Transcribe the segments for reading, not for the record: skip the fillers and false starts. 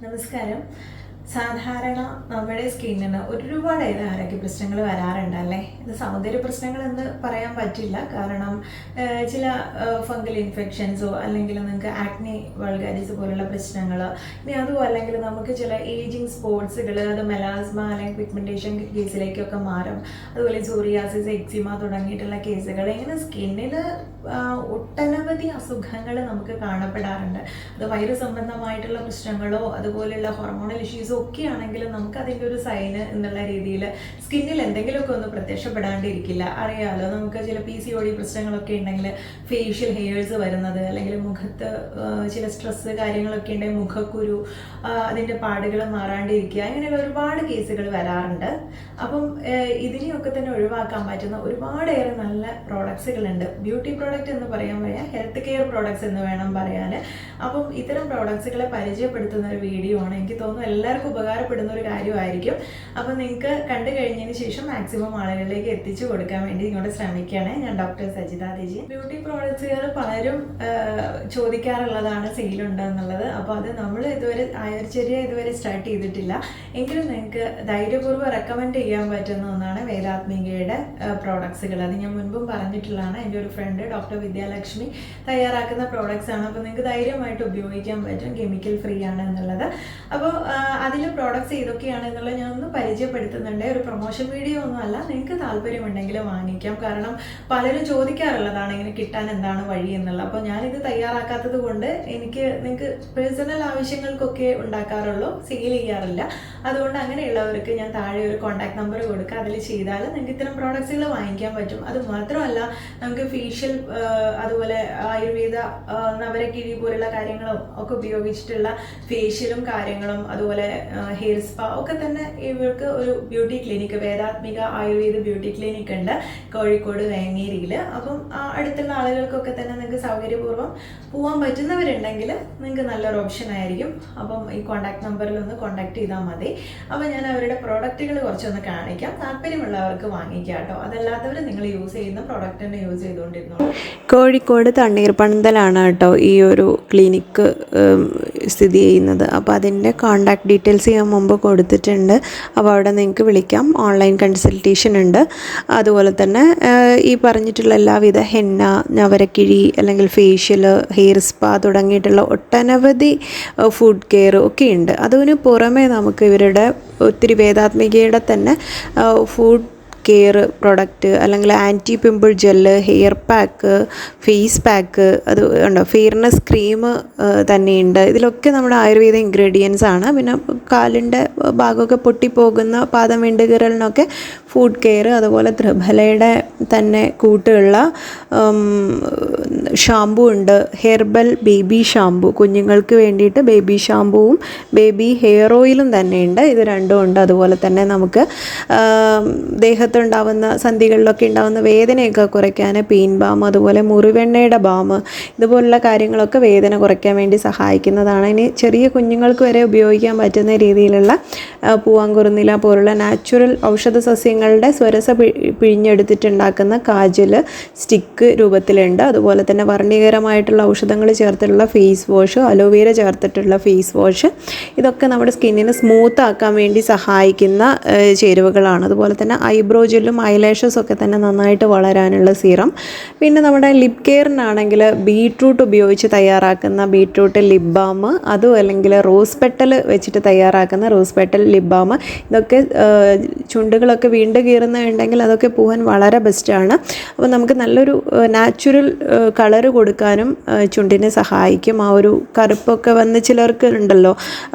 നമസ്കാരം. സാധാരണ നമ്മുടെ സ്കിന്നിന് ഒരുപാട് ആരോഗ്യ പ്രശ്നങ്ങൾ വരാറുണ്ടല്ലേ. ഇത് സൗന്ദര്യ പ്രശ്നങ്ങൾ എന്ന് പറയാൻ പറ്റില്ല, കാരണം ചില ഫംഗൽ ഇൻഫെക്ഷൻസോ അല്ലെങ്കിൽ നിങ്ങൾക്ക് ആക്നി വൾഗാരിസ് പോലുള്ള പ്രശ്നങ്ങൾ, ഇനി അതും അല്ലെങ്കിൽ നമുക്ക് ചില ഏജിങ് സ്പോട്സുകൾ, അത് മെലാസ്മ അല്ലെങ്കിൽ പിഗ്മെന്റേഷൻ കേസിലേക്കൊക്കെ മാറും. അതുപോലെ സോറിയാസിസ്, എക്സിമ തുടങ്ങിയിട്ടുള്ള കേസുകൾ, ഇങ്ങനെ സ്കിന്നിൽ ഒട്ടനവധി അസുഖങ്ങൾ നമുക്ക് കാണപ്പെടാറുണ്ട്. അത് വൈറസ് സംബന്ധമായിട്ടുള്ള പ്രശ്നങ്ങളോ അതുപോലെയുള്ള ഹോർമോണൽ ഇഷ്യൂസോ ഒക്കെ ആണെങ്കിലും നമുക്ക് അതിൻ്റെ ഒരു സൈന് എന്നുള്ള രീതിയിൽ സ്കിന്നിൽ എന്തെങ്കിലുമൊക്കെ ഒന്ന് പ്രത്യക്ഷപ്പെടാണ്ടിരിക്കില്ല. അറിയാലോ, നമുക്ക് ചില PCOD പ്രശ്നങ്ങളൊക്കെ ഉണ്ടെങ്കിൽ ഫേഷ്യൽ ഹെയർസ് വരുന്നത്, അല്ലെങ്കിൽ മുഖത്ത് ചില സ്ട്രെസ് കാര്യങ്ങളൊക്കെ ഉണ്ടെങ്കിൽ മുഖക്കുരു, അതിൻ്റെ പാടുകൾ മാറാണ്ടിരിക്കുക, ഇങ്ങനെയുള്ള ഒരുപാട് കേസുകൾ വരാറുണ്ട്. അപ്പം ഇതിനെയൊക്കെ തന്നെ ഒഴിവാക്കാൻ പറ്റുന്ന ഒരുപാടേറെ നല്ല പ്രോഡക്ട്സുകളുണ്ട്. ബ്യൂട്ടി പ്രോഡക്റ്റ് എന്ന് പറയാൻ വയ്യ, ഹെൽത്ത് കെയർ പ്രോഡക്ട്സ് എന്ന് വേണം പറയാൻ. അപ്പം ഇത്തരം പ്രോഡക്ട്സുകളെ പരിചയപ്പെടുത്തുന്ന ഒരു വീഡിയോ ആണ്. എനിക്ക് തോന്നുന്നു എല്ലാവർക്കും ഉപകാരപ്പെടുന്ന ഒരു കാര്യമായിരിക്കും. അപ്പം നിങ്ങൾക്ക് കണ്ടു കഴിഞ്ഞതിന് ശേഷം മാക്സിമം ആളുകളിലേക്ക് എത്തിച്ചു കൊടുക്കാൻ വേണ്ടി ഇങ്ങോട്ട് ശ്രമിക്കുകയാണ്. ഞാൻ ഡോക്ടർ സജിത ദേജി. ബ്യൂട്ടി പ്രോഡക്ട്സുകൾ പലരും ചോദിക്കാറുള്ളതാണ് സെയിലുണ്ട് എന്നുള്ളത്. അപ്പോൾ അത് നമ്മൾ ഇതുവരെ ആയുർചര്യ ഇതുവരെ സ്റ്റാർട്ട് ചെയ്തിട്ടില്ല, എങ്കിലും നിങ്ങൾക്ക് ധൈര്യപൂർവ്വം റെക്കമെൻഡ് ചെയ്യാൻ പറ്റുന്ന ഒന്നാണ് വേദാത്മികയുടെ പ്രോഡക്ട്സുകൾ. അത് ഞാൻ മുൻപും പറഞ്ഞിട്ടുള്ളതാണ്. എൻ്റെ ഒരു ഫ്രണ്ട് ഡോക്ടർ വിദ്യാലക്ഷ്മി തയ്യാറാക്കുന്ന പ്രോഡക്ട്സ് ആണ്. അപ്പോൾ നിങ്ങൾക്ക് ധൈര്യമായിട്ട് ഉപയോഗിക്കാൻ പറ്റും, കെമിക്കൽ ഫ്രീ ആണ് എന്നുള്ളത്. അപ്പോൾ അതിൽ പ്രോഡക്ട്സ് ഏതൊക്കെയാണ് എന്നുള്ളത് ഞാൻ ഒന്ന് പരിചയപ്പെടുത്തുന്നുണ്ട്. ഒരു പ്രൊമോഷൻ വീഡിയോ ഒന്നും അല്ല, നിങ്ങൾക്ക് താല്പര്യമുണ്ടെങ്കിൽ വാങ്ങിക്കാം. കാരണം പലരും ചോദിക്കാറുള്ളതാണ് ഇങ്ങനെ കിട്ടാൻ എന്താണ് വഴി എന്നുള്ളത്. അപ്പോൾ ഞാനിത് തയ്യാറാക്കാത്തത് കൊണ്ട് നിങ്ങൾക്ക് പേഴ്സണൽ ആവശ്യങ്ങൾക്കൊക്കെ ഉണ്ടാക്കാറുള്ളൂ, സെയിൽ ചെയ്യാറില്ല. അതുകൊണ്ട് അങ്ങനെയുള്ളവർക്ക് ഞാൻ താഴെ ഒരു കോൺടാക്ട് നമ്പർ കൊടുക്കുക, അതിൽ ചെയ്താൽ നിങ്ങൾക്ക് ഇത്തരം പ്രോഡക്ട്സുകൾ വാങ്ങിക്കാൻ പറ്റും. അത് മാത്രമല്ല, നമുക്ക് ഫേഷ്യൽ അതുപോലെ ആയുർവേദ നവരക്കിഴി പോലുള്ള കാര്യങ്ങളും ഒക്കെ ഉപയോഗിച്ചിട്ടുള്ള ഫേഷ്യലും കാര്യങ്ങളും, അതുപോലെ ഹെയർ സ്പാ ഒക്കെ തന്നെ ഇവർക്ക് ഒരു beauty clinic, Vedatmika Ayurveda beauty clinic ഉണ്ട് കോഴിക്കോട് വേങ്ങേരിയിൽ. അപ്പം അടുത്തുള്ള ആളുകൾക്കൊക്കെ തന്നെ നിങ്ങൾക്ക് സൗകര്യപൂർവ്വം പോകാൻ പറ്റുന്നവരുണ്ടെങ്കിൽ നിങ്ങൾക്ക് നല്ലൊരു ഓപ്ഷൻ ആയിരിക്കും. അപ്പം ഈ കോൺടാക്ട് നമ്പറിൽ ഒന്ന് കോൺടാക്ട് ചെയ്താൽ മതി. അപ്പോൾ ഞാൻ അവരുടെ പ്രോഡക്റ്റുകൾ കുറച്ചൊന്ന് കാണിക്കാം. താല്പര്യമുള്ളവർക്ക് വാങ്ങിക്കാം കേട്ടോ. അതല്ലാത്തവർ നിങ്ങൾ യൂസ് ചെയ്യുന്ന പ്രോഡക്റ്റ് തന്നെ യൂസ് ചെയ്തുകൊണ്ടിരുന്നു. കോഴിക്കോട് തണ്ണീർപ്പന്തലാണ് കേട്ടോ ഈ ഒരു ക്ലിനിക്ക് സ്ഥിതി ചെയ്യുന്നത്. അപ്പോൾ അതിൻ്റെ കോൺടാക്ട് ഡീറ്റെയിൽസ് ഞാൻ മുമ്പ് കൊടുത്തിട്ടുണ്ട്. അപ്പോൾ അവിടെ നിങ്ങൾക്ക് വിളിക്കാം. ഓൺലൈൻ കൺസൾട്ടേഷൻ ഉണ്ട്. അതുപോലെ തന്നെ ഈ പറഞ്ഞിട്ടുള്ള എല്ലാവിധ ഹെന്ന, നവരക്കിഴി അല്ലെങ്കിൽ ഫേഷ്യൽ, ഹെയർ സ്പാ തുടങ്ങിയിട്ടുള്ള ഒട്ടനവധി ഫുഡ് കെയർ ഒക്കെ ഉണ്ട്. അതിന് പുറമെ നമുക്ക് ഇവരുടെ ഒത്തിരി വേദാത്മികയുടെ തന്നെ ഫുഡ് കെയർ പ്രൊഡക്റ്റ്, അല്ലെങ്കിൽ anti pimple gel, hair pack, face pack, അത് ഉണ്ടോ, ഫെയർനെസ് ക്രീം തന്നെയുണ്ട്. ഇതിലൊക്കെ നമ്മുടെ ആയുർവേദ ഇൻഗ്രീഡിയൻസ് ആണ്. പിന്നെ കാലിൻ്റെ ഭാഗമൊക്കെ പൊട്ടിപ്പോകുന്ന പാദം വിണ്ടുകീറലിനൊക്കെ ഫുഡ് കെയർ, അതുപോലെ ത്രിഫലയുടെ തന്നെ കൂട്ടുള്ള ഷാമ്പു ഉണ്ട്. ഹെർബൽ ബേബി ഷാമ്പു, കുഞ്ഞുങ്ങൾക്ക് വേണ്ടിയിട്ട് ബേബി ഷാമ്പുവും ബേബി ഹെയർ ഓയിലും തന്നെയുണ്ട്. ഇത് രണ്ടും ഉണ്ട്. അതുപോലെ തന്നെ നമുക്ക് ദേഹത്തുണ്ടാവുന്ന സന്ധികളിലൊക്കെ ഉണ്ടാകുന്ന വേദനയൊക്കെ കുറയ്ക്കാൻ പെയിൻ ബാം, അതുപോലെ മുറിവെണ്ണയുടെ ബാം, ഇതുപോലുള്ള കാര്യങ്ങളൊക്കെ വേദന കുറയ്ക്കാൻ വേണ്ടി സഹായിക്കുന്നതാണ്. ഇനി ചെറിയ കുഞ്ഞുങ്ങൾക്ക് വരെ ഉപയോഗിക്കാൻ പറ്റുന്ന രീതിയിലുള്ള പൂവാങ്കുറുന്നില പോലുള്ള നാച്ചുറൽ ഔഷധ സസ്യങ്ങളുടെ സ്വരസ പിഴിഞ്ഞെടുത്തിട്ടുണ്ടാക്കുന്ന കാജൽ സ്റ്റിക്ക് രൂപത്തിലുണ്ട്. അതുപോലെ തന്നെ വർണ്ണീകരമായിട്ടുള്ള ഔഷധങ്ങൾ ചേർത്തിട്ടുള്ള ഫേസ് വാഷ്, അലോവേര ചേർത്തിട്ടുള്ള ഫേസ് വാഷ്, ഇതൊക്കെ നമ്മുടെ സ്കിന്നിനെ സ്മൂത്ത് ആക്കാൻ വേണ്ടി സഹായിക്കുന്ന ചേരുവകളാണ്. അതുപോലെ തന്നെ ഐബ്രോ ജെല്ലും ഐലാഷസും ഒക്കെ തന്നെ നന്നായിട്ട് വളരാനുള്ള സീറം. പിന്നെ നമ്മുടെ ലിപ് കെയറിനാണെങ്കിൽ ബീട്രൂട്ട് ഉപയോഗിച്ച് തയ്യാറാക്കുന്ന ബീട്രൂട്ട് ലിപ് ബാം, അതും അല്ലെങ്കിൽ റോസ് പെട്ടൽ വെച്ചിട്ട് തയ്യാറാക്കുന്ന റോസ് പെട്ടൽ ലിപ് ബാം, ഇതൊക്കെ ചുണ്ടുകളൊക്കെ വീണ്ടും കീറുന്നുണ്ടെങ്കിൽ അതൊക്കെ പോകാൻ വളരെ ബെസ്റ്റാണ്. അപ്പോൾ നമുക്ക് നല്ലൊരു നാച്ചുറൽ കളർ കൊടുക്കാനും ചുണ്ടിനെ സഹായിക്കും. ആ ഒരു കറുപ്പൊക്കെ വന്ന് ചിലർക്ക് ഉണ്ടല്ലോ,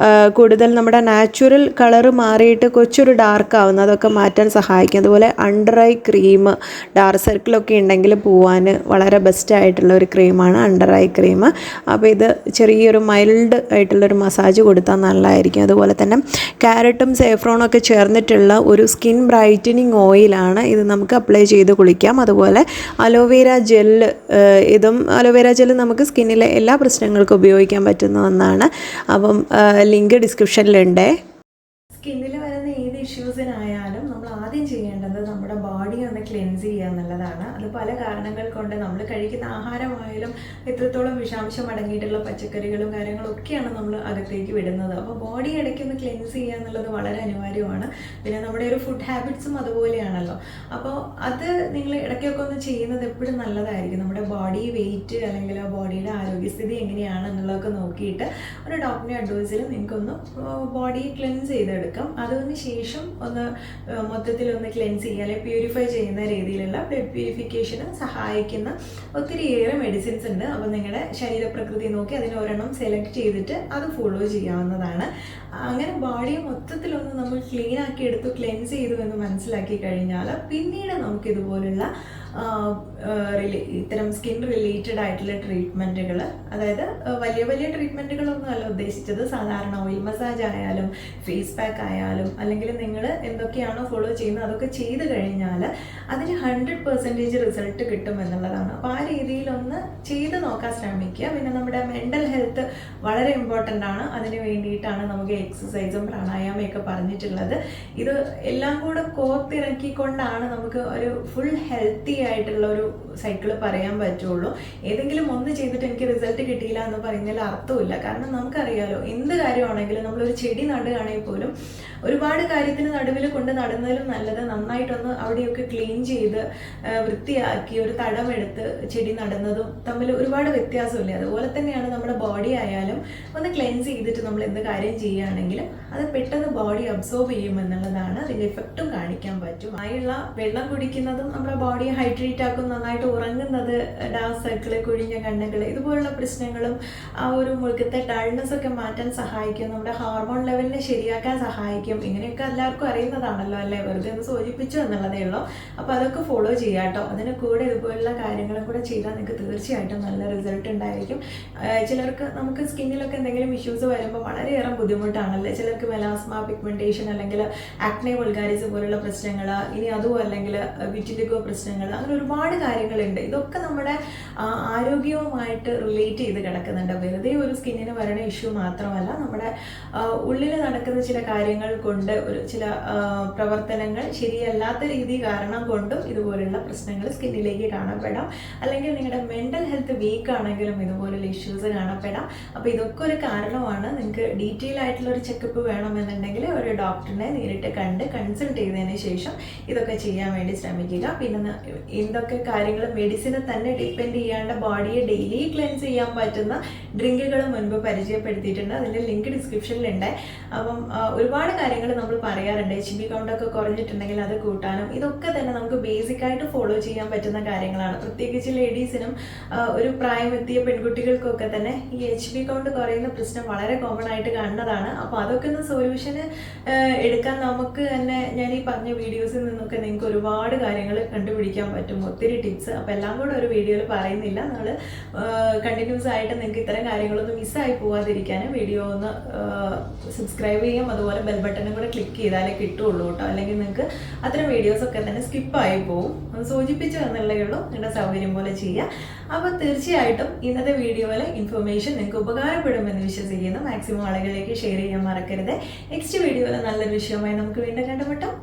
കൂടുതൽ നമ്മുടെ നാച്ചുറൽ കളർ മാറിയിട്ട് കൊച്ചൊരു ഡാർക്ക് ആവുന്ന, അതൊക്കെ മാറ്റാൻ സഹായിക്കും. അതുപോലെ അണ്ടർ ഐ ക്രീം, ഡാർക്ക് സർക്കിളൊക്കെ ഉണ്ടെങ്കിൽ പോവാൻ വളരെ ബെസ്റ്റായിട്ടുള്ള ഒരു ക്രീമാണ് അണ്ടർ ഐ ക്രീം. അപ്പോൾ ഇത് ചെറിയൊരു മൈൽഡ് ആയിട്ടുള്ളൊരു മസാജ് കൊടുത്താൽ നല്ലതായിരിക്കും. അതുപോലെ തന്നെ ക്യാരറ്റും സേഫ്രോണും ഒക്കെ ചേർന്നിട്ടുള്ള ഒരു സ്കിൻ ബ്രൈറ്റനിങ് ഓയിലാണ്. ഇത് നമുക്ക് അപ്ലൈ ചെയ്ത് കുളിക്കാം. അതുപോലെ അലോവേര ജെല്ല്, ഇതും അലോവേര ജെല്ല് നമുക്ക് സ്കിന്നിലെ എല്ലാ പ്രശ്നങ്ങൾക്കും ഉപയോഗിക്കാൻ പറ്റുന്ന ഒന്നാണ്. അപ്പം ലിങ്ക് ഡിസ്ക്രിപ്ഷനിലുണ്ട്. സ്കിന്നിൽ വരുന്ന ഏത് ഇഷ്യൂസിനായാലും നമ്മൾ ആദ്യം ചെയ്യേണ്ടത് നമ്മുടെ ബോഡി ഒന്ന് ക്ലെൻസ് ചെയ്യുക എന്നുള്ളതാണ്. അത് പല കാരണങ്ങൾ കൊണ്ട് നമ്മൾ കഴിക്കുന്ന ആഹാരമായാലും എത്രത്തോളം വിഷാംശം അടങ്ങിയിട്ടുള്ള പച്ചക്കറികളും കാര്യങ്ങളും ഒക്കെയാണ് നമ്മൾ അകത്തേക്ക് വിടുന്നത്. അപ്പോൾ ബോഡി ഇടയ്ക്കൊന്ന് ക്ലെൻസ് ചെയ്യുക എന്നുള്ളത് വളരെ അനിവാര്യമാണ്. പിന്നെ നമ്മുടെ ഒരു ഫുഡ് ഹാബിറ്റ്സും അതുപോലെയാണല്ലോ. അപ്പോൾ അത് നിങ്ങൾ ഇടയ്ക്കൊക്കെ ഒന്ന് ചെയ്യുന്നത് എപ്പോഴും നല്ലതായിരിക്കും. നമ്മുടെ ബോഡി വെയിറ്റ് അല്ലെങ്കിൽ ബോഡിയുടെ ആരോഗ്യസ്ഥിതി എങ്ങനെയാണ് എന്നുള്ളതൊക്കെ നോക്കിയിട്ട് ഒരു ഡോക്ടറിൻ്റെ അഡ്വൈസിൽ നിങ്ങൾക്കൊന്ന് ബോഡി ക്ലെൻസ് ചെയ്തെടുക്കാം. അതിന് ശേഷം ഒന്ന് മൊത്തത്തിലൊന്ന് ക്ലെൻസ് ചെയ്യുക അല്ലെങ്കിൽ പ്യൂരിഫൈ ചെയ്യുന്ന രീതിയിലുള്ള ബ്ലഡ് പ്യൂരിഫിക്കേഷന് സഹായിക്കുന്ന ഒത്തിരിയേറെ മെഡിസിൻസ് ഉണ്ട്. അപ്പോൾ നിങ്ങളുടെ ശരീരപ്രകൃതി നോക്കി അതിന് ഒരെണ്ണം സെലക്ട് ചെയ്തിട്ട് അത് ഫോളോ ചെയ്യാവുന്നതാണ്. അങ്ങനെ ബോഡിയെ മൊത്തത്തിലൊന്ന് നമ്മൾ ക്ലീൻ ആക്കി എടുത്തു, ക്ലെൻസ് ചെയ്തു എന്ന് മനസ്സിലാക്കി കഴിഞ്ഞാൽ പിന്നീട് നമുക്കിതുപോലുള്ള ഇത്തരം സ്കിൻ റിലേറ്റഡ് ആയിട്ടുള്ള ട്രീറ്റ്മെൻറ്റുകൾ, അതായത് വലിയ വലിയ ട്രീറ്റ്മെൻറ്റുകളൊന്നും അല്ല ഉദ്ദേശിച്ചത്, സാധാരണ ഓയിൽ മസാജ് ആയാലും ഫേസ് പാക്ക് ആയാലും അല്ലെങ്കിൽ നിങ്ങൾ എന്തൊക്കെയാണോ ഫോളോ ചെയ്യുന്നത് അതൊക്കെ ചെയ്ത് കഴിഞ്ഞാൽ അതിന് 100% റിസൾട്ട് കിട്ടും എന്നുള്ളതാണ്. അപ്പോൾ ആ രീതിയിലൊന്ന് ചെയ്ത് നോക്കാൻ ശ്രമിക്കുക. പിന്നെ നമ്മുടെ മെൻ്റൽ ഹെൽത്ത് വളരെ ഇമ്പോർട്ടൻ്റ് ആണ്. അതിന് വേണ്ടിയിട്ടാണ് നമുക്ക് എക്സസൈസും പ്രാണായാമയൊക്കെ പറഞ്ഞിട്ടുള്ളത്. ഇത് എല്ലാം കൂടെ കോർത്തിറക്കിക്കൊണ്ടാണ് നമുക്ക് ഒരു ഫുൾ ഹെൽത്തി ആയിട്ടുള്ള ഒരു സൈക്കിള് പറയാൻ പറ്റുള്ളൂ. ഏതെങ്കിലും ഒന്ന് ചെയ്തിട്ട് എനിക്ക് റിസൾട്ട് കിട്ടിയില്ല എന്ന് പറയുന്നതിൽ അർത്ഥമില്ല. കാരണം നമുക്കറിയാലോ, എന്ത് കാര്യമാണെങ്കിലും നമ്മളൊരു ചെടി നടുകയാണെങ്കിൽ പോലും ഒരുപാട് കാര്യത്തിന് നടുവിൽ കൊണ്ട് നടുന്നതിലും നല്ലത് നന്നായിട്ടൊന്ന് അവിടെയൊക്കെ ക്ലീൻ ചെയ്ത് വൃത്തിയാക്കി ഒരു തടമെടുത്ത് ചെടി നടുന്നതും തമ്മിൽ ഒരുപാട് വ്യത്യാസമില്ല. അതുപോലെ തന്നെയാണ് നമ്മുടെ ബോഡി ആയാലും ഒന്ന് ക്ലെൻസ് ചെയ്തിട്ട് നമ്മൾ എന്ത് കാര്യം ചെയ്യുകയാണെങ്കിലും അത് പെട്ടെന്ന് ബോഡി അബ്സോർബ് ചെയ്യുമെന്നുള്ളതാണ്. അതിൻ്റെ എഫക്റ്റും കാണിക്കാൻ പറ്റും. ആയുള്ള വെള്ളം കുടിക്കുന്നതും നമ്മുടെ ബോഡിയെ ഹൈഡ്രേറ്റ് ആക്കും. നന്നായിട്ട് ഉറങ്ങുന്നത്, ഡാർക്ക് സർക്കിള്, കുഴിഞ്ഞ കണ്ണുകൾ, ഇതുപോലുള്ള പ്രശ്നങ്ങളും ആ ഒരു മുഖത്തെ ഡൾനെസ് ഒക്കെ മാറ്റാൻ സഹായിക്കും. നമ്മുടെ ഹോർമോൺ ലെവലിനെ ശരിയാക്കാൻ സഹായിക്കും. ഇങ്ങനെയൊക്കെ എല്ലാവർക്കും അറിയുന്നതാണല്ലോ അല്ലേ, വെറുതെ ഒന്ന് സൂചിപ്പിച്ചു എന്നുള്ളതേ ഉള്ളൂ. അപ്പോൾ അതൊക്കെ ഫോളോ ചെയ്യാം കേട്ടോ. അതിന് കൂടെ ഇതുപോലുള്ള കാര്യങ്ങളും കൂടെ ചെയ്താൽ നിങ്ങൾക്ക് തീർച്ചയായിട്ടും നല്ല റിസൾട്ട് ഉണ്ടായിരിക്കും. ചിലർക്ക് നമുക്ക് സ്കിന്നിലൊക്കെ എന്തെങ്കിലും ഇഷ്യൂസ് വരുമ്പോൾ വളരെയേറെ ബുദ്ധിമുട്ടാണല്ലേ. ചിലർക്ക് മെലാസ്മ, പിഗ്മെന്റേഷൻ അല്ലെങ്കിൽ ആക്നെ വൾഗാരിസ് പോലുള്ള പ്രശ്നങ്ങൾ, ഇനി അതും അല്ലെങ്കിൽ വിറ്റിലിഗോ പ്രശ്നങ്ങൾ, അങ്ങനെ ഒരുപാട് കാര്യങ്ങളുണ്ട്. ഇതൊക്കെ നമ്മുടെ ആരോഗ്യവുമായിട്ട് റിലേറ്റ് ചെയ്ത് കിടക്കുന്നുണ്ട്. വെറുതെ ഒരു സ്കിന്നിന് വരുന്ന ഇഷ്യൂ മാത്രമല്ല, നമ്മുടെ ഉള്ളിൽ നടക്കുന്ന ചില കാര്യങ്ങൾ കൊണ്ട് ചില പ്രവർത്തനങ്ങൾ ശരിയല്ലാത്ത രീതി കാരണം കൊണ്ടും ഇതുപോലുള്ള പ്രശ്നങ്ങൾ സ്കിന്നിലേക്ക് കാണപ്പെടാം. അല്ലെങ്കിൽ നിങ്ങളുടെ മെൻ്റൽ ഹെൽത്ത് വീക്ക് ആണെങ്കിലും ഇതുപോലുള്ള ഇഷ്യൂസ് കാണപ്പെടാം. അപ്പോൾ ഇതൊക്കെ ഒരു കാരണമാണ്. നിങ്ങൾക്ക് ഡീറ്റെയിൽ ആയിട്ടുള്ള ഒരു ചെക്കപ്പ് വേണമെന്നുണ്ടെങ്കിൽ ഒരു ഡോക്ടറിനെ നേരിട്ട് കണ്ട് കൺസൾട്ട് ചെയ്തതിന് ശേഷം ഇതൊക്കെ ചെയ്യാൻ വേണ്ടി ശ്രമിക്കുക. പിന്നെ എന്തൊക്കെ കാര്യങ്ങൾ മെഡിസിനെ തന്നെ ഡിപ്പെൻഡ് ചെയ്യാണ്ട് ബോഡിയെ ഡെയിലി ക്ലെൻസ് ചെയ്യാൻ പറ്റുന്ന ഡ്രിങ്കുകൾ മുൻപ് പരിചയപ്പെടുത്തിയിട്ടുണ്ട്. അതിൻ്റെ ലിങ്ക് ഡിസ്ക്രിപ്ഷനിലുണ്ട്. അപ്പം ഒരുപാട് കാര്യങ്ങൾ നമ്മൾ പറയാറുണ്ട്. HB കൗണ്ടൊക്കെ കുറഞ്ഞിട്ടുണ്ടെങ്കിൽ അത് കൂട്ടാനും, ഇതൊക്കെ തന്നെ നമുക്ക് ബേസിക്കായിട്ട് ഫോളോ ചെയ്യാൻ പറ്റുന്ന കാര്യങ്ങളാണ്. പ്രത്യേകിച്ച് ലേഡീസിനും ഒരു പ്രായമെത്തിയ പെൺകുട്ടികൾക്കൊക്കെ തന്നെ ഈ HB കൗണ്ട് കുറയുന്ന പ്രശ്നം വളരെ കോമൺ ആയിട്ട് കാണുന്നതാണ്. അപ്പോൾ അതൊക്കെ ഒന്ന് സൊല്യൂഷന് എടുക്കാൻ നമുക്ക് തന്നെ ഞാൻ ഈ പറഞ്ഞ വീഡിയോസിൽ നിന്നൊക്കെ നിങ്ങൾക്ക് ഒരുപാട് കാര്യങ്ങൾ കണ്ടുപിടിക്കാൻ പറ്റും, ഒത്തിരി ടിപ്സ്. അപ്പോൾ എല്ലാം കൂടെ ഒരു വീഡിയോയിൽ പറയുന്നില്ല. നമ്മൾ കണ്ടിന്യൂസ് ആയിട്ട് നിങ്ങൾക്ക് ഇത്തരം കാര്യങ്ങളൊന്നും മിസ്സായി പോകാതിരിക്കാൻ വീഡിയോ ഒന്ന് സബ്സ്ക്രൈബ് ചെയ്യാം. അതുപോലെ ബെൽ ബട്ടണും കൂടെ ക്ലിക്ക് ചെയ്താലേ കിട്ടുള്ളൂ കേട്ടോ. അല്ലെങ്കിൽ നിങ്ങൾക്ക് അത്തരം വീഡിയോസൊക്കെ തന്നെ സ്കിപ്പായി പോകും. സൂചിപ്പിച്ചു എന്നുള്ളേ ഉള്ളൂ. നിങ്ങളുടെ സൗകര്യം പോലെ ചെയ്യുക. അപ്പോൾ തീർച്ചയായിട്ടും ഇന്നത്തെ വീഡിയോയിലെ ഇൻഫർമേഷൻ നിങ്ങൾക്ക് ഉപകാരപ്പെടുമെന്ന് വിശ്വസിക്കുന്നു. മാക്സിമം ആളുകളിലേക്ക് ഷെയർ ചെയ്യാൻ മറക്കരുത്. നെക്സ്റ്റ് വീഡിയോയിൽ നല്ലൊരു വിഷയമായി നമുക്ക് വീണ്ടും കണ്ടുമുട്ടാം.